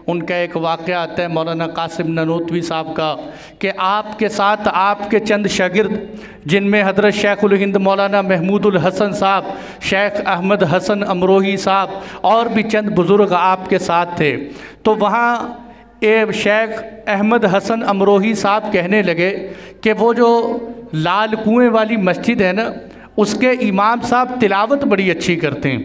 ان کا ایک واقعہ آتا ہے مولانا قاسم نانوتوی صاحب کا کہ آپ کے ساتھ آپ کے چند شاگرد جن میں حضرت شیخ الہند مولانا محمود الحسن صاحب، شیخ احمد حسن امروہی صاحب اور بھی چند بزرگ آپ کے ساتھ تھے، تو وہاں شیخ احمد حسن امروہی صاحب کہنے لگے کہ وہ جو لال کنویں والی مسجد ہے نا، اس کے امام صاحب تلاوت بڑی اچھی کرتے ہیں۔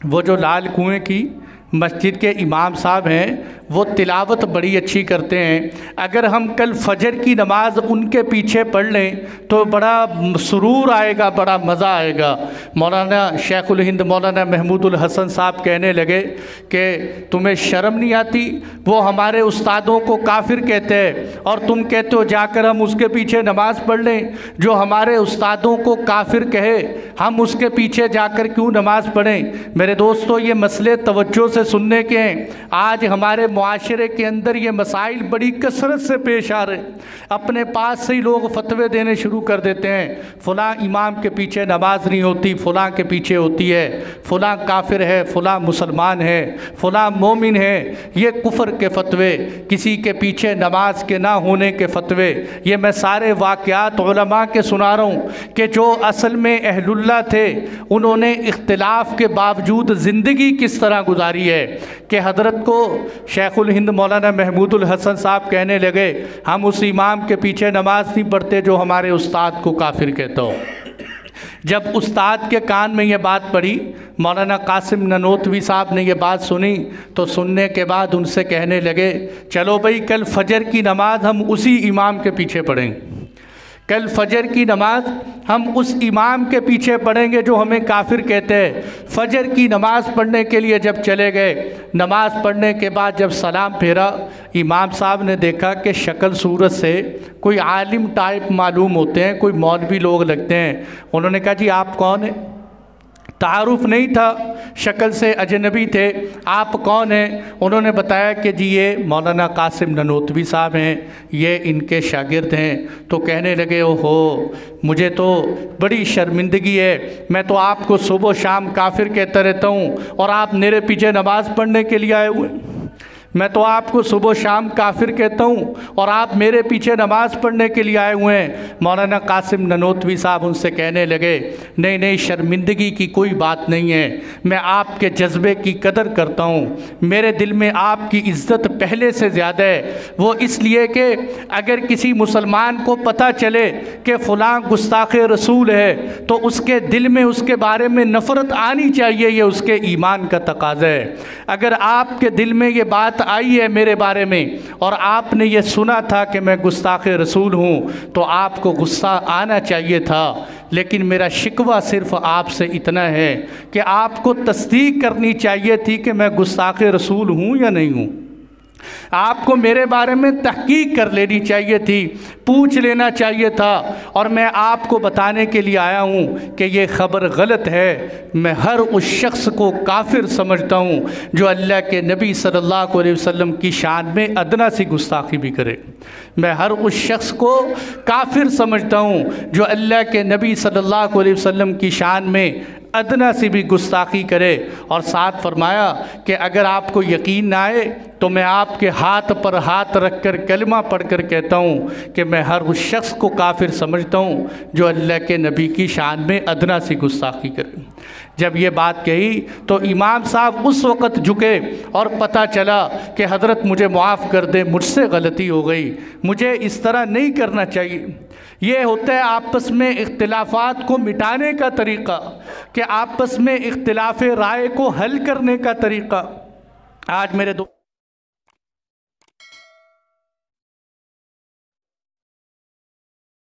وہ جو لال کنویں کی مسجد کے امام صاحب ہیں وہ تلاوت بڑی اچھی کرتے ہیں، اگر ہم کل فجر کی نماز ان کے پیچھے پڑھ لیں تو بڑا سرور آئے گا، بڑا مزہ آئے گا۔ مولانا شیخ الہند مولانا محمود الحسن صاحب کہنے لگے کہ تمہیں شرم نہیں آتی؟ وہ ہمارے استادوں کو کافر کہتے ہیں اور تم کہتے ہو جا کر ہم اس کے پیچھے نماز پڑھ لیں۔ جو ہمارے استادوں کو کافر کہے ہم اس کے پیچھے جا کر کیوں نماز پڑھیں؟ میرے دوستو، یہ مسئلے توجہ سے سننے کے ہیں۔ آج ہمارے معاشرے کے اندر یہ مسائل بڑی کثرت سے پیش آ رہے ہیں، اپنے پاس سے ہی لوگ فتوے دینے شروع کر دیتے ہیں، فلاں امام کے پیچھے نماز نہیں ہوتی، فلاں کے پیچھے ہوتی ہے، فلاں کافر ہے، فلاں مسلمان ہے، فلاں مومن ہے۔ یہ کفر کے فتوے، کسی کے پیچھے نماز کے نہ ہونے کے فتوے، یہ میں سارے واقعات علماء کے سنا رہا ہوں کہ جو اصل میں اہل اللہ تھے انہوں نے اختلاف کے باوجود زندگی کس طرح گزاری ہے کہ حضرت کو شیخ الہند مولانا محمود الحسن صاحب کہنے لگے ہم اس امام کے پیچھے نماز نہیں پڑھتے جو ہمارے استاد کو کافر کہتا ہو۔ جب استاد کے کان میں یہ بات پڑی، مولانا قاسم نانوتوی صاحب نے یہ بات سنی تو سننے کے بعد ان سے کہنے لگے چلو بھئی کل فجر کی نماز ہم اسی امام کے پیچھے پڑھیں، کل فجر کی نماز ہم اس امام کے پیچھے پڑھیں گے جو ہمیں کافر کہتے ہیں۔ فجر کی نماز پڑھنے کے لیے جب چلے گئے، نماز پڑھنے کے بعد جب سلام پھیرا، امام صاحب نے دیکھا کہ شکل صورت سے کوئی عالم ٹائپ معلوم ہوتے ہیں، کوئی مولوی لوگ لگتے ہیں۔ انہوں نے کہا جی آپ کون ہیں؟ تعارف نہیں تھا، شکل سے اجنبی تھے، آپ کون ہیں؟ انہوں نے بتایا کہ جی یہ مولانا قاسم نانوتوی صاحب ہیں، یہ ان کے شاگرد ہیں۔ تو کہنے لگے اوہو، مجھے تو بڑی شرمندگی ہے، میں تو آپ کو صبح و شام کافر کہتا رہتا ہوں اور آپ میرے پیچھے نماز پڑھنے کے لیے آئے ہوئے ہیں۔ میں تو آپ کو صبح و شام کافر کہتا ہوں اور آپ میرے پیچھے نماز پڑھنے کے لیے آئے ہوئے ہیں۔ مولانا قاسم نانوتوی صاحب ان سے کہنے لگے نہیں نہیں، شرمندگی کی کوئی بات نہیں ہے، میں آپ کے جذبے کی قدر کرتا ہوں، میرے دل میں آپ کی عزت پہلے سے زیادہ ہے، وہ اس لیے کہ اگر کسی مسلمان کو پتہ چلے کہ فلاں گستاخ رسول ہے تو اس کے دل میں اس کے بارے میں نفرت آنی چاہیے، یہ اس کے ایمان کا تقاضا ہے۔ اگر آپ کے دل میں یہ بات آئی ہے میرے بارے میں اور آپ نے یہ سنا تھا کہ میں گستاخ رسول ہوں تو آپ کو غصہ آنا چاہیے تھا، لیکن میرا شکوہ صرف آپ سے اتنا ہے کہ آپ کو تصدیق کرنی چاہیے تھی کہ میں گستاخ رسول ہوں یا نہیں ہوں۔ آپ کو میرے بارے میں تحقیق کر لینی چاہیے تھی، پوچھ لینا چاہیے تھا، اور میں آپ کو بتانے کے لیے آیا ہوں کہ یہ خبر غلط ہے۔ میں ہر اس شخص کو کافر سمجھتا ہوں جو اللہ کے نبی صلی اللہ علیہ وسلم کی شان میں ادنا سی گستاخی بھی کرے۔ میں ہر اس شخص کو کافر سمجھتا ہوں جو اللہ کے نبی صلی اللہ علیہ وسلم کی شان میں ادنا سی بھی گستاخی کرے، اور ساتھ فرمایا کہ اگر آپ کو یقین نہ آئے تو میں آپ کے ہاتھ پر ہاتھ رکھ کر کلمہ پڑھ کر کہتا ہوں کہ میں ہر اس شخص کو کافر سمجھتا ہوں جو اللہ کے نبی کی شان میں ادنا سی گستاخی کرے۔ جب یہ بات کہی تو امام صاحب اس وقت جھکے اور پتہ چلا کہ حضرت مجھے معاف کر دے، مجھ سے غلطی ہو گئی، مجھے اس طرح نہیں کرنا چاہیے۔ یہ ہوتا ہے آپس میں اختلافات کو مٹانے کا طریقہ، کہ آپس میں اختلاف رائے کو حل کرنے کا طریقہ۔ آج میرے